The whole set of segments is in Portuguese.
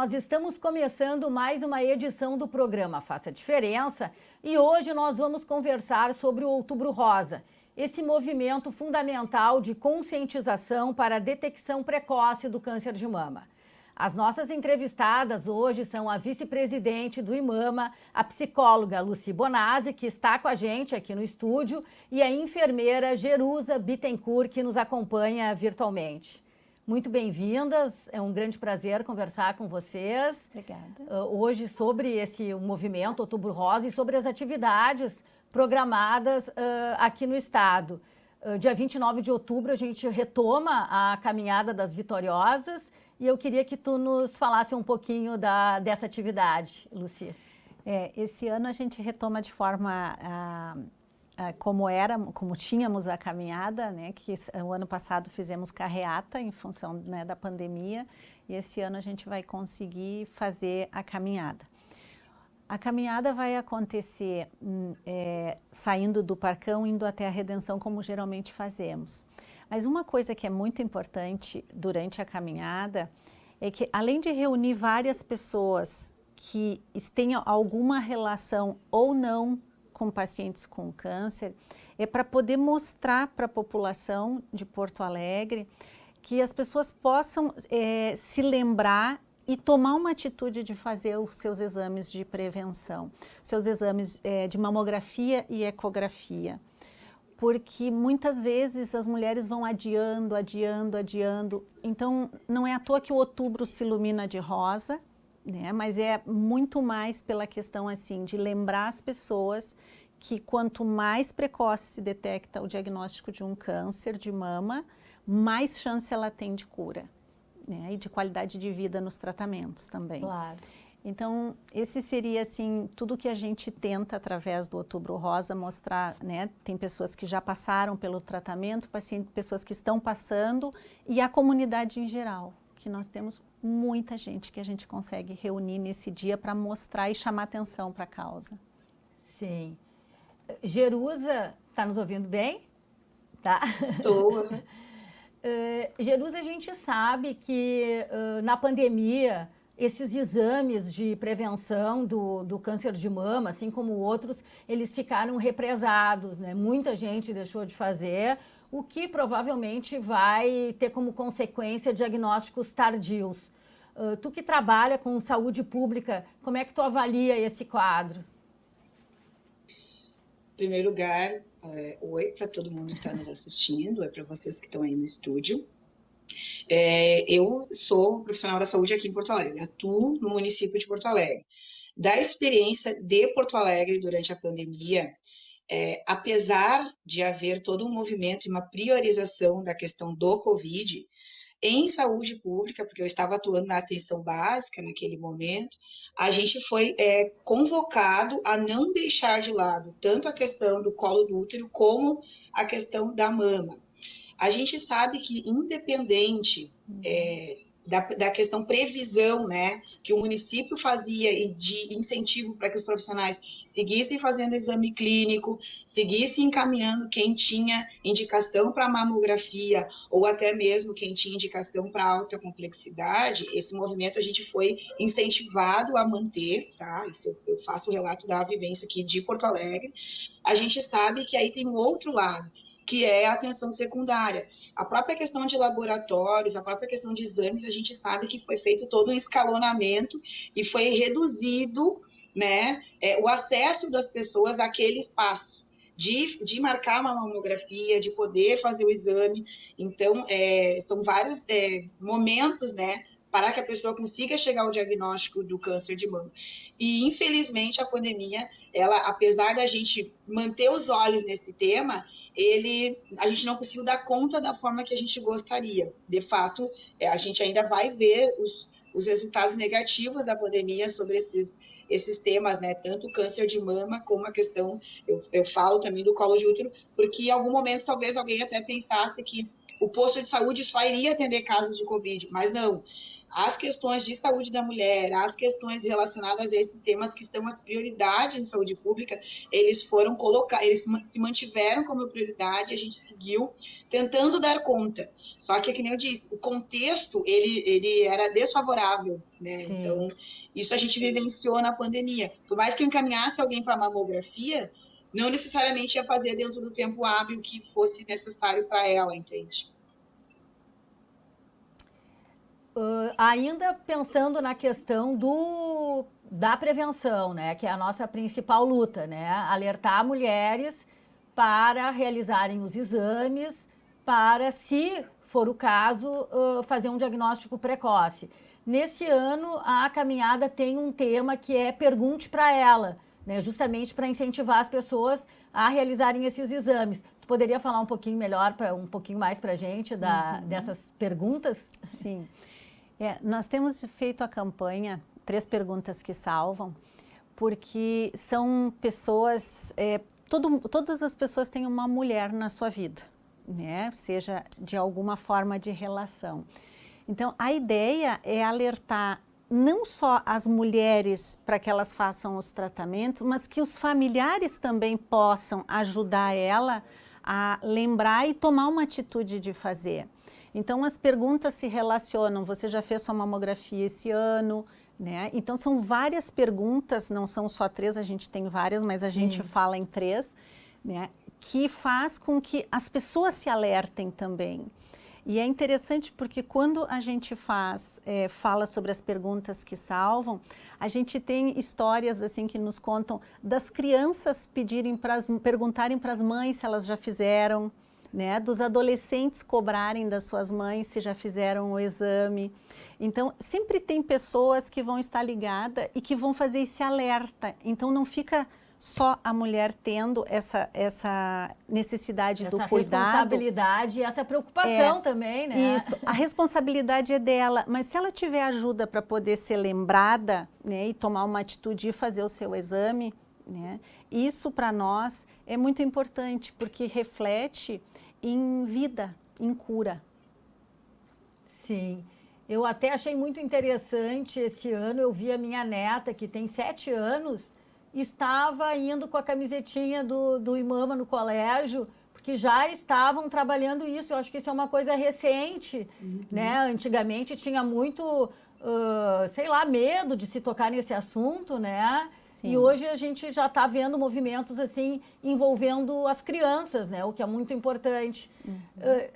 nós estamos começando mais uma edição do programa Faça a Diferença e hoje nós vamos conversar sobre o Outubro Rosa, esse movimento fundamental de conscientização para a detecção precoce do câncer de mama. As nossas entrevistadas hoje são a vice-presidente do IMAMA, a psicóloga Lucy Bonazzi, que está com a gente aqui no estúdio, e a enfermeira Jerusa Bittencourt, que nos acompanha virtualmente. Muito bem-vindas, é um grande prazer conversar com vocês. Obrigada. Hoje sobre esse movimento Outubro Rosa e sobre as atividades programadas aqui no estado. Dia 29 de outubro a gente retoma a Caminhada das Vitoriosas e eu queria que tu nos falasse um pouquinho dessa atividade, Lucy. Esse ano a gente retoma de forma como tínhamos a caminhada, né, que o ano passado fizemos carreata em função, né, da pandemia, e esse ano a gente vai conseguir fazer a caminhada. A caminhada vai acontecer saindo do Parcão, indo até a Redenção, como geralmente fazemos. Mas uma coisa que é muito importante durante a caminhada é que, além de reunir várias pessoas que tenham alguma relação ou não com pacientes com câncer, é para poder mostrar para a população de Porto Alegre que as pessoas possam se lembrar e tomar uma atitude de fazer os seus exames de prevenção, seus exames de mamografia e ecografia. Porque muitas vezes as mulheres vão adiando. Então, não é à toa que o outubro se ilumina de rosa, né? Mas é muito mais pela questão assim, de lembrar as pessoas que quanto mais precoce se detecta o diagnóstico de um câncer de mama, mais chance ela tem de cura, né? E de qualidade de vida nos tratamentos também. Claro. Então, esse seria, assim, tudo que a gente tenta, através do Outubro Rosa, mostrar, né? Tem pessoas que já passaram pelo tratamento, pessoas que estão passando, e a comunidade em geral, que nós temos muita gente que a gente consegue reunir nesse dia para mostrar e chamar atenção para a causa. Sim. Jerusa, está nos ouvindo bem? Tá. Estou. Jerusa, a gente sabe que na pandemia esses exames de prevenção do câncer de mama, assim como outros, eles ficaram represados, né? Muita gente deixou de fazer, o que provavelmente vai ter como consequência diagnósticos tardios. Tu que trabalha com saúde pública, como é que tu avalia esse quadro? Em primeiro lugar, oi para todo mundo que está nos assistindo, oi para vocês que estão aí no estúdio. Eu sou profissional da saúde aqui em Porto Alegre, atuo no município de Porto Alegre. Da experiência de Porto Alegre durante a pandemia, apesar de haver todo um movimento e uma priorização da questão do Covid, em saúde pública, porque eu estava atuando na atenção básica naquele momento, a gente foi convocado a não deixar de lado tanto a questão do colo do útero como a questão da mama. A gente sabe que, independente da questão previsão, né, que o município fazia e de incentivo para que os profissionais seguissem fazendo exame clínico, seguissem encaminhando quem tinha indicação para mamografia ou até mesmo quem tinha indicação para alta complexidade, esse movimento a gente foi incentivado a manter, tá? Isso eu faço o relato da vivência aqui de Porto Alegre. A gente sabe que aí tem um outro lado, que é a atenção secundária. A própria questão de laboratórios, a própria questão de exames, a gente sabe que foi feito todo um escalonamento e foi reduzido, né, o acesso das pessoas àquele espaço de marcar uma mamografia, de poder fazer o exame. Então, são vários momentos, né, para que a pessoa consiga chegar ao diagnóstico do câncer de mama. E, infelizmente, a pandemia, ela, apesar da gente manter os olhos nesse tema, a gente não conseguiu dar conta da forma que a gente gostaria. De fato, a gente ainda vai ver os resultados negativos da pandemia sobre esses temas, né? Tanto o câncer de mama como a questão, eu falo também do colo de útero, porque em algum momento talvez alguém até pensasse que o posto de saúde só iria atender casos de Covid, mas não. as questões de saúde da mulher, as questões relacionadas a esses temas que são as prioridades em saúde pública, eles foram colocados, eles se mantiveram como prioridade, a gente seguiu tentando dar conta. Só que nem eu disse, o contexto, ele era desfavorável, né? Sim. Então, isso a gente vivenciou na pandemia. Por mais que eu encaminhasse alguém para mamografia, não necessariamente ia fazer dentro do tempo hábil que fosse necessário para ela, entende? Ainda pensando na questão da prevenção, né, que é a nossa principal luta, né, alertar mulheres para realizarem os exames, para, se for o caso, fazer um diagnóstico precoce. Nesse ano, a caminhada tem um tema que é Pergunte para ela, né, justamente para incentivar as pessoas a realizarem esses exames. Tu poderia falar um pouquinho melhor, um pouquinho mais para a gente dessas perguntas? Sim. Nós temos feito a campanha 3 Perguntas que Salvam, porque são pessoas, todas as pessoas têm uma mulher na sua vida, né? Seja de alguma forma de relação. Então, a ideia é alertar não só as mulheres para que elas façam os tratamentos, mas que os familiares também possam ajudar ela a lembrar e tomar uma atitude de fazer. Então, as perguntas se relacionam, você já fez sua mamografia esse ano, né? Então, são várias perguntas, não são só 3, a gente tem várias, mas a gente fala em 3, né? Que faz com que as pessoas se alertem também. E é interessante porque quando a gente fala sobre as perguntas que salvam, a gente tem histórias assim que nos contam das crianças perguntarem para as mães se elas já fizeram, né, dos adolescentes cobrarem das suas mães se já fizeram o exame. Então, sempre tem pessoas que vão estar ligadas e que vão fazer esse alerta. Então, não fica só a mulher tendo essa necessidade do cuidado. Essa responsabilidade e essa preocupação também, né? Isso, a responsabilidade é dela, mas se ela tiver ajuda para poder ser lembrada, né, e tomar uma atitude e fazer o seu exame, né, isso para nós é muito importante, porque reflete em vida, em cura. Sim, eu até achei muito interessante esse ano, eu vi a minha neta, que tem 7 anos, estava indo com a camisetinha do Imama no colégio, porque já estavam trabalhando isso. Eu acho que isso é uma coisa recente, né? Antigamente tinha muito, sei lá, medo de se tocar nesse assunto, né? Sim. E hoje a gente já está vendo movimentos assim envolvendo as crianças, né? O que é muito importante.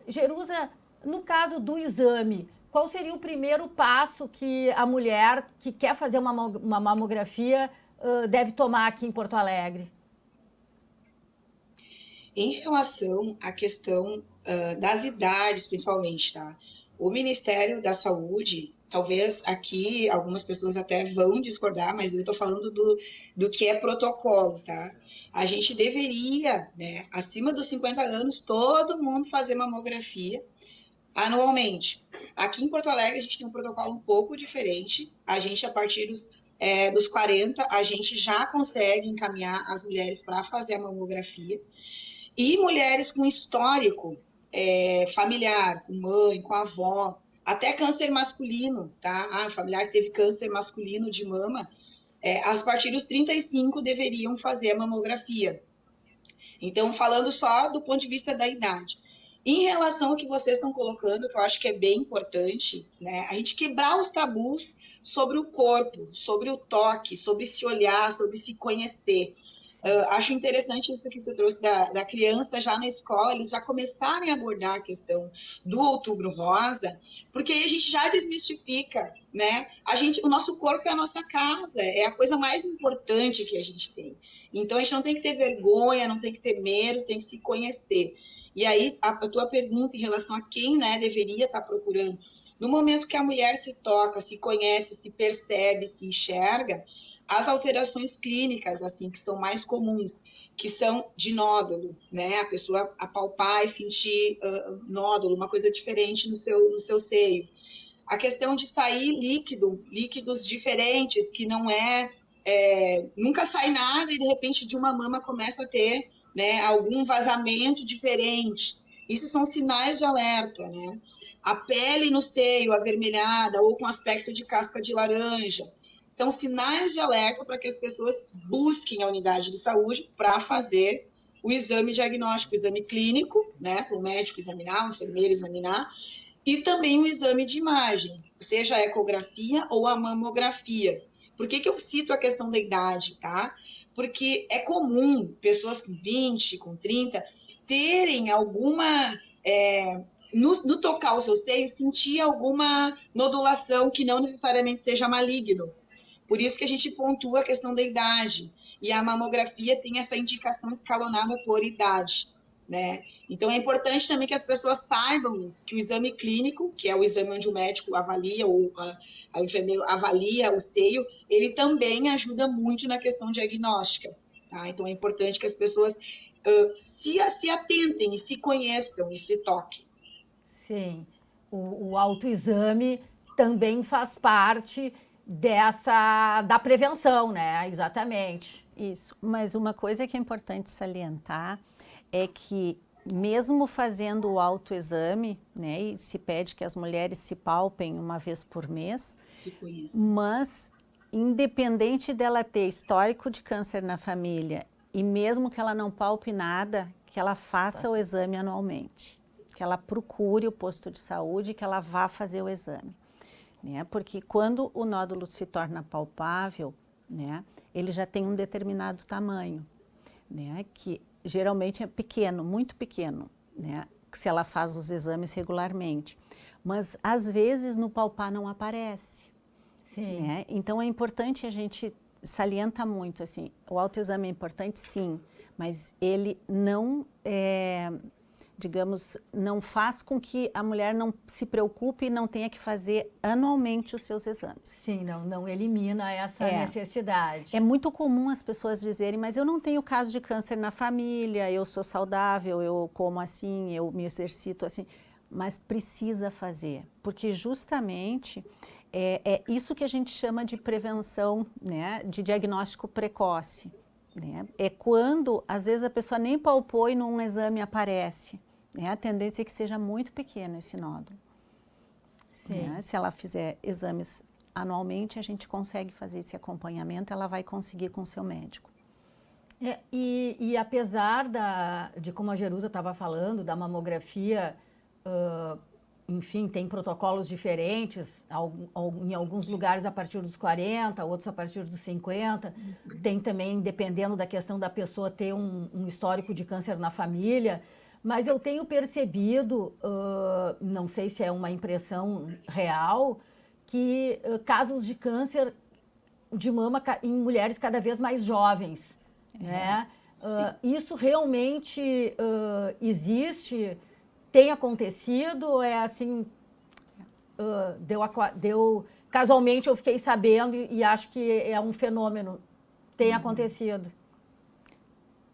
Jerusa, no caso do exame, qual seria o primeiro passo que a mulher que quer fazer uma mamografia deve tomar aqui em Porto Alegre? Em relação à questão das idades, principalmente, tá? O Ministério da Saúde, talvez aqui algumas pessoas até vão discordar, mas eu estou falando do que é protocolo, tá? A gente deveria, né, acima dos 50 anos, todo mundo fazer mamografia anualmente. Aqui em Porto Alegre, a gente tem um protocolo um pouco diferente. A gente, a partir dos 40, a gente já consegue encaminhar as mulheres para fazer a mamografia. E mulheres com histórico familiar, com mãe, com avó, até câncer masculino, tá? A familiar teve câncer masculino de mama, a partir dos 35 deveriam fazer a mamografia. Então, falando só do ponto de vista da idade. Em relação ao que vocês estão colocando, que eu acho que é bem importante, né? A gente quebrar os tabus sobre o corpo, sobre o toque, sobre se olhar, sobre se conhecer. Acho interessante isso que tu trouxe da criança já na escola, eles já começarem a abordar a questão do Outubro Rosa, porque aí a gente já desmistifica, né? O nosso corpo é a nossa casa, é a coisa mais importante que a gente tem. Então, a gente não tem que ter vergonha, não tem que ter medo, tem que se conhecer. E aí, a tua pergunta em relação a quem, né, deveria estar procurando, no momento que a mulher se toca, se conhece, se percebe, se enxerga, as alterações clínicas, assim, que são mais comuns, que são de nódulo, né? A pessoa apalpar e sentir nódulo, uma coisa diferente no seu seio. A questão de sair líquidos diferentes, que não nunca sai nada e de repente de uma mama começa a ter, né, algum vazamento diferente. Isso são sinais de alerta, né? A pele no seio avermelhada ou com aspecto de casca de laranja. São sinais de alerta para que as pessoas busquem a unidade de saúde para fazer o exame diagnóstico, o exame clínico, né, para o médico examinar, o enfermeiro examinar, e também o exame de imagem, seja a ecografia ou a mamografia. Por que eu cito a questão da idade, tá? Porque é comum pessoas com 20, com 30, terem alguma... no tocar o seu seio, sentir alguma nodulação que não necessariamente seja maligno. Por isso que a gente pontua a questão da idade. E a mamografia tem essa indicação escalonada por idade, né? Então, é importante também que as pessoas saibam isso, que o exame clínico, que é o exame onde o médico avalia, ou o enfermeiro avalia o seio, ele também ajuda muito na questão diagnóstica, tá? Então, é importante que as pessoas se atentem e se conheçam e se toquem. Sim, o autoexame também faz parte da prevenção, né? Exatamente. Isso, mas uma coisa que é importante salientar é que mesmo fazendo o autoexame, né, e se pede que as mulheres se palpem uma vez por mês, mas independente dela ter histórico de câncer na família e mesmo que ela não palpe nada, que ela faça o exame anualmente, que ela procure o posto de saúde, que ela vá fazer o exame, né? Porque quando o nódulo se torna palpável, né, ele já tem um determinado tamanho, né, que geralmente é pequeno, muito pequeno, né, se ela faz os exames regularmente. Mas às vezes no palpar não aparece. Sim. Né? Então é importante, a gente salienta muito, assim, o autoexame é importante sim, mas ele não digamos, não faz com que a mulher não se preocupe e não tenha que fazer anualmente os seus exames. Sim, não elimina essa necessidade. É muito comum as pessoas dizerem, mas eu não tenho caso de câncer na família, eu sou saudável, eu como assim, eu me exercito assim, mas precisa fazer, porque justamente é isso que a gente chama de prevenção, né, de diagnóstico precoce. Né? É quando, às vezes, a pessoa nem palpou e num exame aparece. Né? A tendência é que seja muito pequeno esse nódulo. Sim. Né? Se ela fizer exames anualmente, a gente consegue fazer esse acompanhamento, ela vai conseguir com o seu médico. E apesar de como a Jerusa estava falando, da mamografia, enfim, tem protocolos diferentes, em alguns lugares a partir dos 40, outros a partir dos 50. Tem também, dependendo da questão da pessoa ter um histórico de câncer na família. Mas eu tenho percebido, não sei se é uma impressão real, que casos de câncer de mama em mulheres cada vez mais jovens. Né? Isso realmente existe? Tem acontecido? É assim, casualmente eu fiquei sabendo e acho que é um fenômeno. Tem acontecido?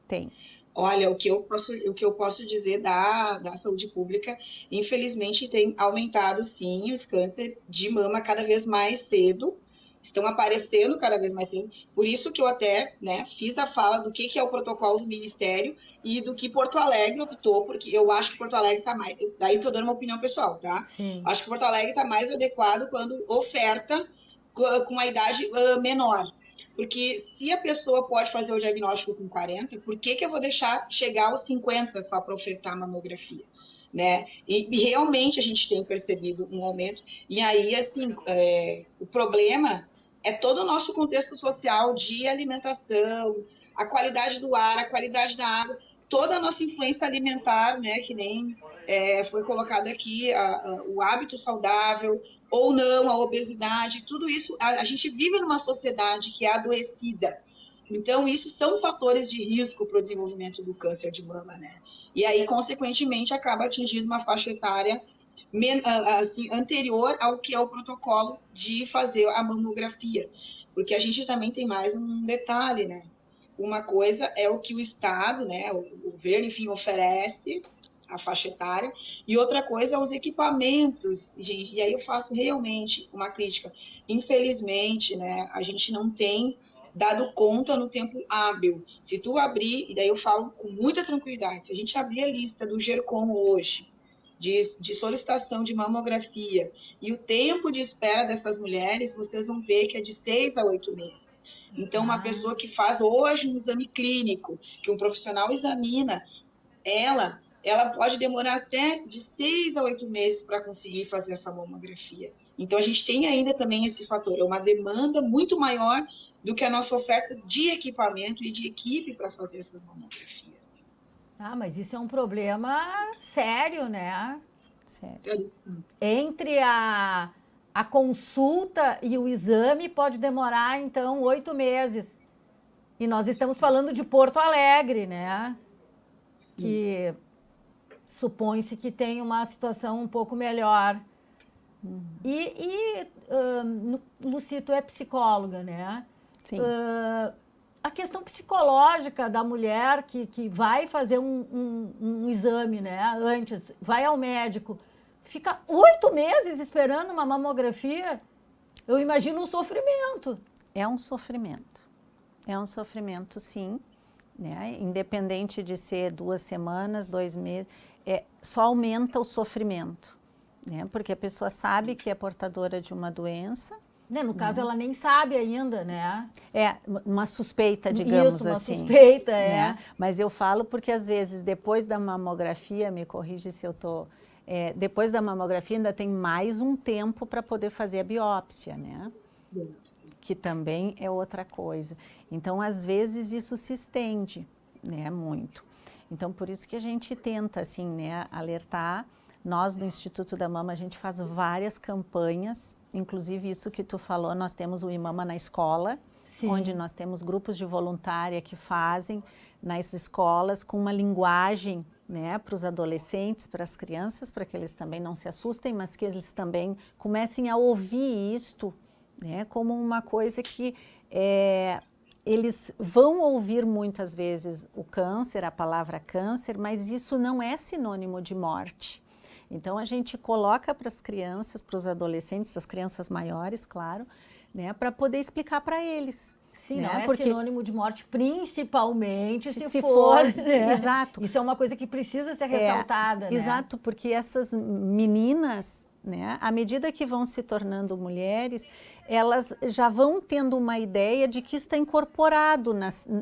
Tem. Olha, o que eu posso dizer da saúde pública, infelizmente tem aumentado sim os cânceres de mama cada vez mais cedo, estão aparecendo cada vez mais cedo, por isso que eu até, né, fiz a fala do que é o protocolo do Ministério e do que Porto Alegre optou, porque eu acho que Porto Alegre está mais, daí estou dando uma opinião pessoal, tá? Sim. Acho que Porto Alegre está mais adequado quando oferta com a idade menor. Porque se a pessoa pode fazer o diagnóstico com 40, por que eu vou deixar chegar aos 50 só para ofertar a mamografia? Né? E realmente a gente tem percebido um aumento. E aí, assim, o problema é todo o nosso contexto social de alimentação, a qualidade do ar, a qualidade da água, toda a nossa influência alimentar, né, que nem foi colocado aqui, o hábito saudável ou não, a obesidade, tudo isso, a gente vive numa sociedade que é adoecida. Então, isso são fatores de risco para o desenvolvimento do câncer de mama, né? E aí, consequentemente, acaba atingindo uma faixa etária assim, anterior ao que é o protocolo de fazer a mamografia. Porque a gente também tem mais um detalhe, né? Uma coisa é o que o Estado, né, o governo, enfim, oferece, a faixa etária, e outra coisa é os equipamentos, gente, e aí eu faço realmente uma crítica. Infelizmente, né, a gente não tem dado conta no tempo hábil. Se tu abrir, e daí eu falo com muita tranquilidade, se a gente abrir a lista do GERCOM hoje, de solicitação de mamografia e o tempo de espera dessas mulheres, vocês vão ver que é de 6 a 8 meses. Então, uma pessoa que faz hoje um exame clínico, que um profissional examina, ela pode demorar até de 6 a 8 meses para conseguir fazer essa mamografia. Então, a gente tem ainda também esse fator, é uma demanda muito maior do que a nossa oferta de equipamento e de equipe para fazer essas mamografias. Mas isso é um problema sério, né? Sério. Entre a consulta e o exame pode demorar, então, 8 meses. E nós estamos falando de Porto Alegre, né? Sim. Que supõe-se que tem uma situação um pouco melhor. Lucy, tu é psicóloga, né? Sim. A questão psicológica da mulher que vai fazer um exame, né? Antes, vai ao médico, fica 8 meses esperando uma mamografia, eu imagino um sofrimento. É um sofrimento. É um sofrimento, sim. Né? Independente de ser 2 semanas, 2 meses, só aumenta o sofrimento. Né? Porque a pessoa sabe que é portadora de uma doença. Né? No caso, ela nem sabe ainda, né? É uma suspeita, digamos uma assim. Suspeita, né? Mas eu falo porque, às vezes, depois da mamografia, me corrige se eu estou... depois da mamografia, ainda tem mais um tempo para poder fazer a biópsia, né? Que também é outra coisa. Então, às vezes, isso se estende, né, muito. Então, por isso que a gente tenta, assim, né, alertar. Nós, no Instituto da Mama, a gente faz várias campanhas, inclusive isso que tu falou, nós temos o IMAMA na escola, sim, onde nós temos grupos de voluntária que fazem nas escolas com uma linguagem, né, para os adolescentes, para as crianças, para que eles também não se assustem, mas que eles também comecem a ouvir isto, né, como uma coisa que eles vão ouvir muitas vezes o câncer, a palavra câncer, mas isso não é sinônimo de morte. Então, a gente coloca para as crianças, para os adolescentes, as crianças maiores, claro, né, para poder explicar para eles. Sim, né? Não é Porque sinônimo de morte, principalmente se for né? Exato. Isso é uma coisa que precisa ser ressaltada, né? Exato, porque essas meninas, né, à medida que vão se tornando mulheres, elas já vão tendo uma ideia de que isso está incorporado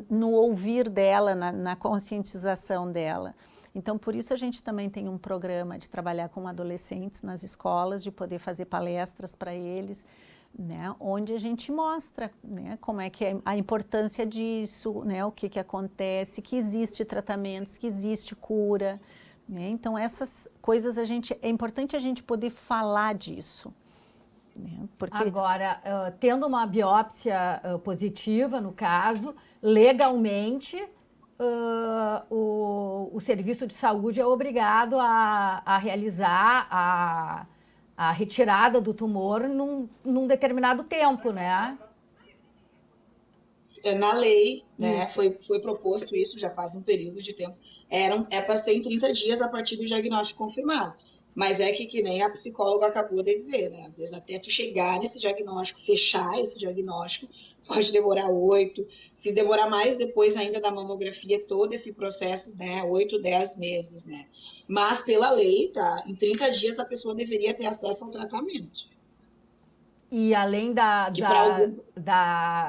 no ouvir dela, na conscientização dela. Então, por isso a gente também tem um programa de trabalhar com adolescentes nas escolas, de poder fazer palestras para eles, né, onde a gente mostra, né, como é que é a importância disso, né, o que acontece, que existe tratamentos, que existe cura. Né? Então, essas coisas é importante a gente poder falar disso. Né? Porque... Agora, tendo uma biópsia positiva, no caso, legalmente... o serviço de saúde é obrigado a realizar a retirada do tumor num determinado tempo, né? Na lei, né, foi proposto isso já faz um período de tempo. É para ser em 30 dias a partir do diagnóstico confirmado. Mas é que nem a psicóloga acabou de dizer, né? Às vezes até tu chegar nesse diagnóstico, fechar esse diagnóstico, pode demorar 8, se demorar mais depois ainda da mamografia, todo esse processo, né? 8, 10 meses, né? Mas pela lei, tá? Em 30 dias a pessoa deveria ter acesso ao tratamento. E além da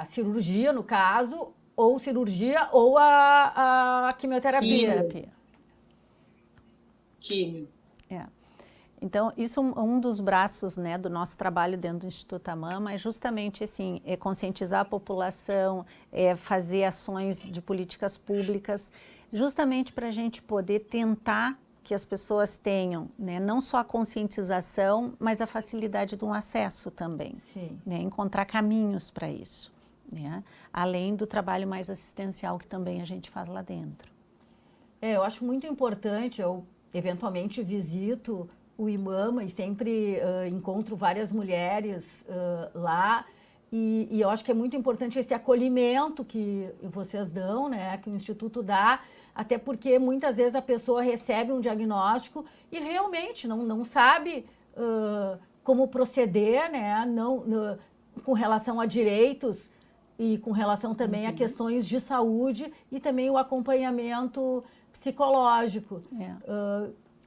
cirurgia, no caso, ou cirurgia ou a quimioterapia. Químio. Então, isso é um dos braços, né, do nosso trabalho dentro do Instituto da Mama, é justamente assim, conscientizar a população, fazer ações de políticas públicas, justamente para a gente poder tentar que as pessoas tenham, né, não só a conscientização, mas a facilidade do acesso também. Sim. Né, encontrar caminhos para isso, né, além do trabalho mais assistencial que também a gente faz lá dentro. Eu acho muito importante, eu eventualmente visito o IMAMA e sempre encontro várias mulheres lá e eu acho que é muito importante esse acolhimento que vocês dão, né, que o Instituto dá, até porque muitas vezes a pessoa recebe um diagnóstico e realmente não sabe como proceder, né, com relação a direitos e com relação também a questões de saúde e também o acompanhamento psicológico.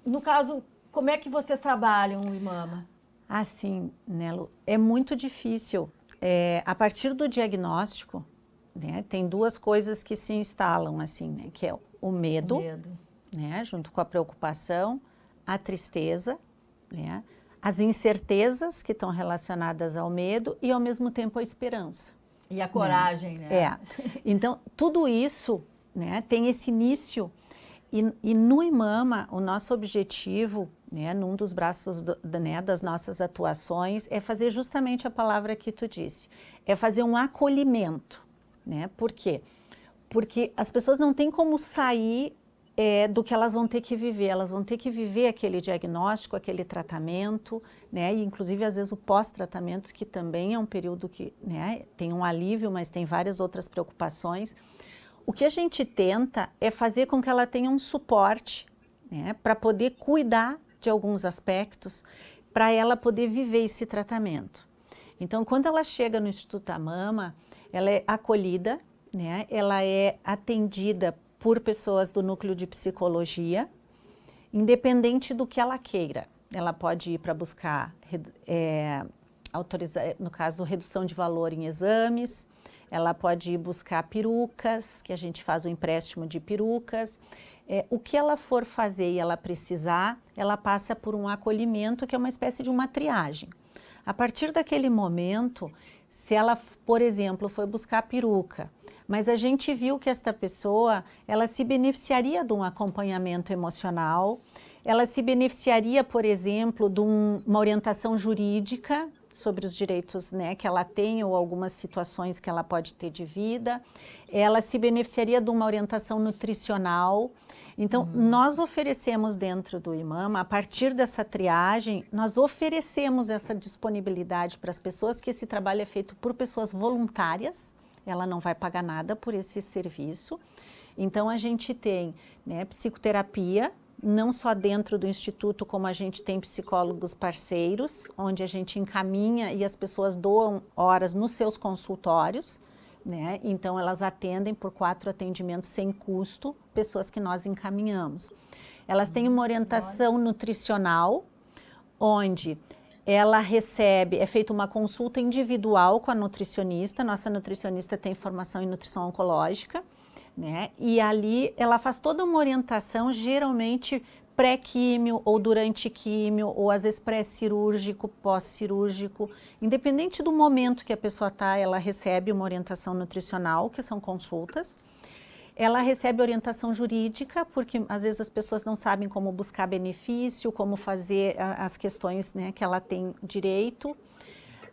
No caso Como é que vocês trabalham o IMAMA? Assim, Nelo, é muito difícil. A partir do diagnóstico, né, tem duas coisas que se instalam, assim, né, que é o medo, né, junto com a preocupação, a tristeza, né, as incertezas que estão relacionadas ao medo e, ao mesmo tempo, a esperança. E a coragem, né? Então, tudo isso, né, tem esse início. E no IMAMA, o nosso objetivo, né, num dos braços né, das nossas atuações, é fazer justamente a palavra que tu disse, é fazer um acolhimento, né? Por quê? Porque as pessoas não têm como sair do que elas vão ter que viver, elas vão ter que viver aquele diagnóstico, aquele tratamento, né? E inclusive às vezes o pós-tratamento, que também é um período que, né, tem um alívio, mas tem várias outras preocupações. O que a gente tenta é fazer com que ela tenha um suporte, né, para poder cuidar de alguns aspectos, para ela poder viver esse tratamento. Então, quando ela chega no Instituto da Mama, ela é acolhida, né, ela é atendida por pessoas do núcleo de psicologia, independente do que ela queira. Ela pode ir para buscar, no caso, redução de valor em exames, ela pode ir buscar perucas, que a gente faz o empréstimo de perucas. O que ela for fazer e ela precisar, ela passa por um acolhimento, que é uma espécie de uma triagem. A partir daquele momento, se ela, por exemplo, foi buscar a mas a gente viu que esta pessoa, ela se beneficiaria de um acompanhamento emocional, ela se beneficiaria, por exemplo, de uma orientação jurídica sobre os direitos, né, que ela tem ou algumas situações que ela pode ter de vida, ela se beneficiaria de uma orientação nutricional. Então, nós oferecemos dentro do IMAMA, a partir dessa triagem, nós oferecemos essa disponibilidade para as pessoas, que esse trabalho é feito por pessoas voluntárias, ela não vai pagar nada por esse serviço. Então, a gente tem, né, psicoterapia, não só dentro do Instituto, como a gente tem psicólogos parceiros, onde a gente encaminha e as pessoas doam horas nos seus consultórios, né? Então, elas atendem por 4 atendimentos sem custo, pessoas que nós encaminhamos. Elas têm uma orientação nutricional, onde ela recebe, é feita uma consulta individual com a nutricionista, nossa nutricionista tem formação em nutrição oncológica, né? E ali ela faz toda uma orientação, geralmente pré-químio ou durante químio, ou às vezes pré-cirúrgico, pós-cirúrgico. Independente do momento que a pessoa está, ela recebe uma orientação nutricional, que são consultas. Ela recebe orientação jurídica, porque às vezes as pessoas não sabem como buscar benefício, como fazer as questões, né, que ela tem direito.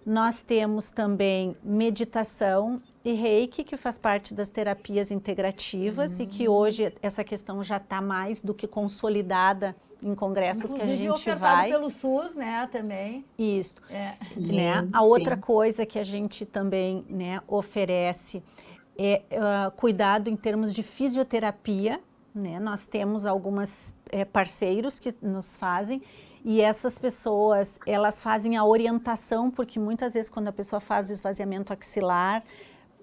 Nós temos também meditação e reiki, que faz parte das terapias integrativas e que hoje essa questão já está mais do que consolidada em congressos. Inclusive, que a gente vai. Pelo SUS, né, também. Isso. Sim, né? A outra coisa que a gente também, né, oferece é cuidado em termos de fisioterapia, né? Nós temos algumas parceiros que nos fazem. E essas pessoas, elas fazem a orientação, porque muitas vezes quando a pessoa faz esvaziamento axilar,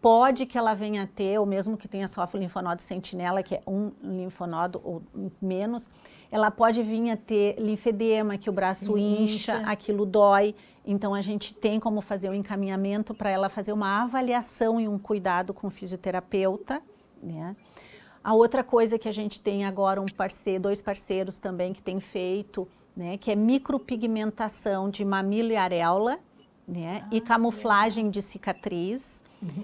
pode que ela venha a ter, ou mesmo que tenha só o linfonodo sentinela, que é um linfonodo ou menos, ela pode vir a ter linfedema, que o braço incha, aquilo dói. Então, a gente tem como fazer um encaminhamento para ela fazer uma avaliação e um cuidado com o fisioterapeuta, né? A outra coisa que a gente tem agora, dois parceiros também que têm feito, né, que é micropigmentação de mamilo e areola, né, e camuflagem de cicatriz.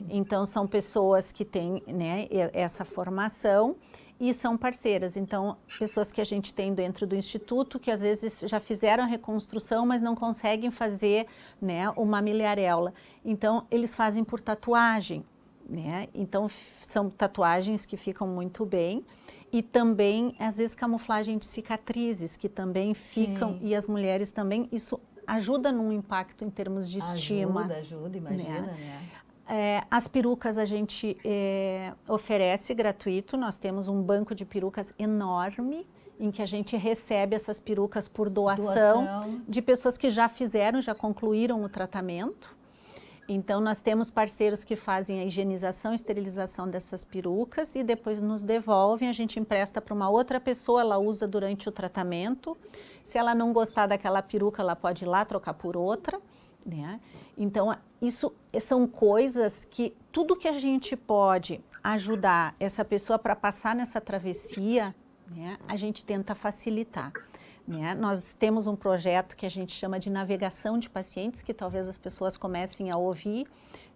Então, são pessoas que têm, né, essa formação e são parceiras. Então, pessoas que a gente tem dentro do Instituto, que às vezes já fizeram a reconstrução, mas não conseguem fazer, né, o mamilo e areola. Então, eles fazem por tatuagem, né? Então, são tatuagens que ficam muito bem. E também, às vezes, camuflagem de cicatrizes, que também ficam, e as mulheres também, isso ajuda num impacto em termos de estima. Ajuda, imagina, né? As perucas a gente oferece gratuito, nós temos um banco de perucas enorme, em que a gente recebe essas perucas por doação de pessoas que já concluíram o tratamento. Então, nós temos parceiros que fazem a higienização e esterilização dessas perucas e depois nos devolvem, a gente empresta para uma outra pessoa, ela usa durante o tratamento. Se ela não gostar daquela peruca, ela pode ir lá trocar por outra, né? Então, isso são coisas que tudo que a gente pode ajudar essa pessoa para passar nessa travessia, né, a gente tenta facilitar. Né? Nós temos um projeto que a gente chama de navegação de pacientes, que talvez as pessoas comecem a ouvir,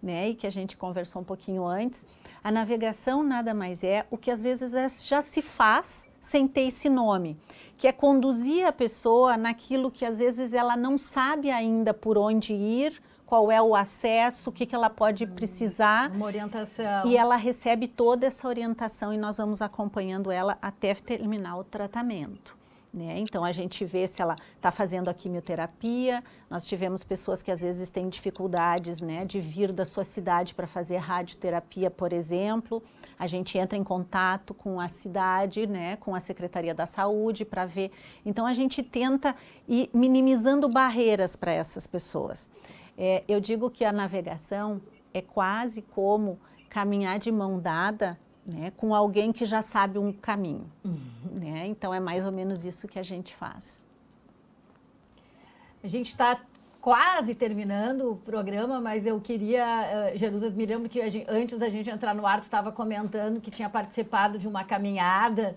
né? E que a gente conversou um pouquinho antes. A navegação nada mais é o que às vezes já se faz sem ter esse nome, que é conduzir a pessoa naquilo que às vezes ela não sabe ainda por onde ir, qual é o acesso, o que ela pode precisar. Uma orientação. E ela recebe toda essa orientação e nós vamos acompanhando ela até terminar o tratamento. Né? Então, a gente vê se ela está fazendo a quimioterapia. Nós tivemos pessoas que às vezes têm dificuldades, né, de vir da sua cidade para fazer radioterapia, por exemplo. A gente entra em contato com a cidade, né, com a Secretaria da Saúde para ver. Então, a gente tenta ir minimizando barreiras para essas pessoas. Eu digo que a navegação é quase como caminhar de mão dada, né, com alguém que já sabe um caminho. Né? Então, é mais ou menos isso que a gente faz. A gente está quase terminando o programa, mas eu queria, Jerusa, me lembro que antes da gente entrar no ar, tu estava comentando que tinha participado de uma caminhada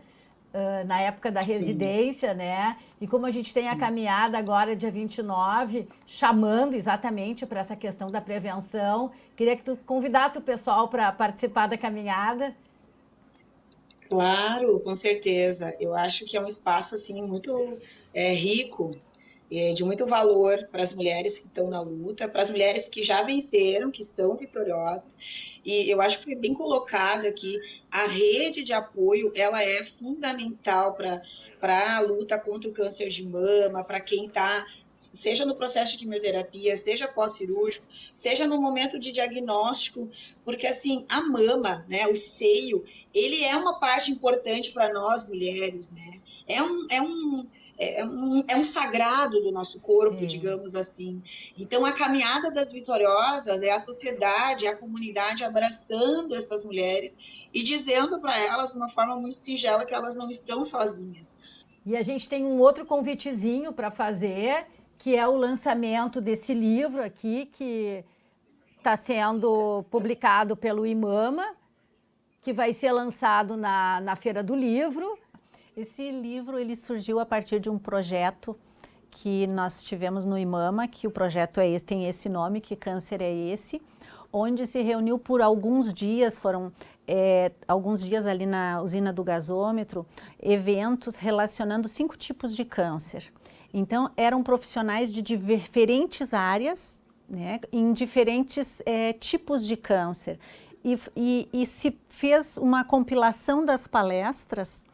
na época da residência, né? E como a gente tem a caminhada agora, dia 29, chamando exatamente para essa questão da prevenção, queria que tu convidasse o pessoal para participar da caminhada. Claro, com certeza. Eu acho que é um espaço assim muito rico, de muito valor para as mulheres que estão na luta, para as mulheres que já venceram, que são vitoriosas. E eu acho que foi bem colocado aqui, a rede de apoio, ela é fundamental para a luta contra o câncer de mama, para quem está, seja no processo de quimioterapia, seja pós-cirúrgico, seja no momento de diagnóstico, porque assim, a mama, né, o seio, ele é uma parte importante para nós mulheres, né? É um sagrado do nosso corpo, sim, digamos assim. Então, a caminhada das vitoriosas é a sociedade, é a comunidade abraçando essas mulheres e dizendo para elas, de uma forma muito singela, que elas não estão sozinhas. E a gente tem um outro convitezinho para fazer, que é o lançamento desse livro aqui, que está sendo publicado pelo IMAMA, que vai ser lançado na Feira do Livro. Esse livro ele surgiu a partir de um projeto que nós tivemos no IMAMA, que o projeto é esse, tem esse nome, Que Câncer é Esse?, onde se reuniu por alguns dias, foram alguns dias ali na usina do gasômetro, eventos relacionando 5 tipos de câncer. Então, eram profissionais de diferentes áreas, né, em diferentes tipos de câncer. E se fez uma compilação das palestras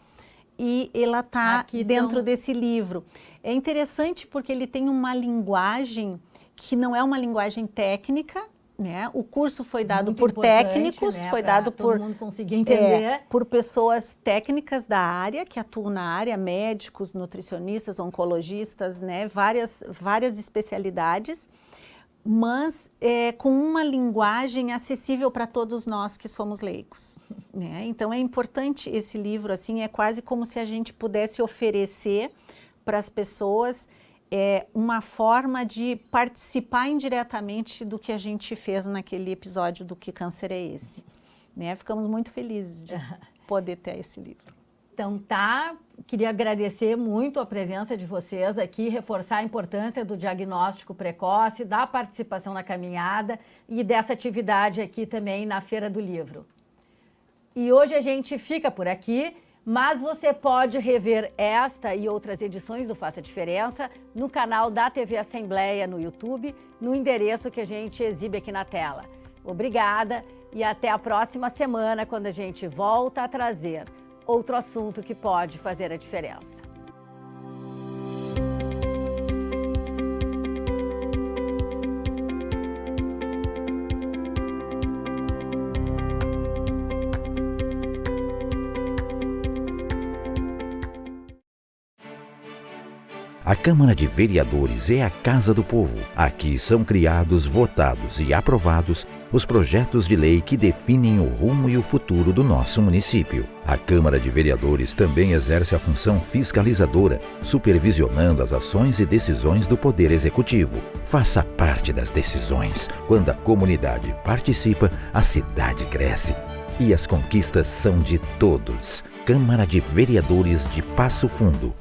e ela está dentro desse livro. É interessante porque ele tem uma linguagem que não é uma linguagem técnica, né? O curso foi dado muito por técnicos, né? Foi dado por todo mundo conseguir entender. Por pessoas técnicas da área, que atuam na área, médicos, nutricionistas, oncologistas, né? Várias especialidades, mas com uma linguagem acessível para todos nós que somos leigos. Né? Então é importante esse livro, assim, é quase como se a gente pudesse oferecer para as pessoas uma forma de participar indiretamente do que a gente fez naquele episódio do Que Câncer é Esse? Né? Ficamos muito felizes de poder ter esse livro. Então tá, queria agradecer muito a presença de vocês aqui, reforçar a importância do diagnóstico precoce, da participação na caminhada e dessa atividade aqui também na Feira do Livro. E hoje a gente fica por aqui, mas você pode rever esta e outras edições do Faça Diferença no canal da TV Assembleia no YouTube, no endereço que a gente exibe aqui na tela. Obrigada e até a próxima semana, quando a gente volta a trazer outro assunto que pode fazer a diferença. A A Câmara de Vereadores é a Casa do Povo. Aqui são criados, votados e aprovados os projetos de lei que definem o rumo e o futuro do nosso município. A Câmara de Vereadores também exerce a função fiscalizadora, supervisionando as ações e decisões do Poder Executivo. Faça parte das decisões. Quando a comunidade participa, a cidade cresce. E as conquistas são de todos. Câmara de Vereadores de Passo Fundo.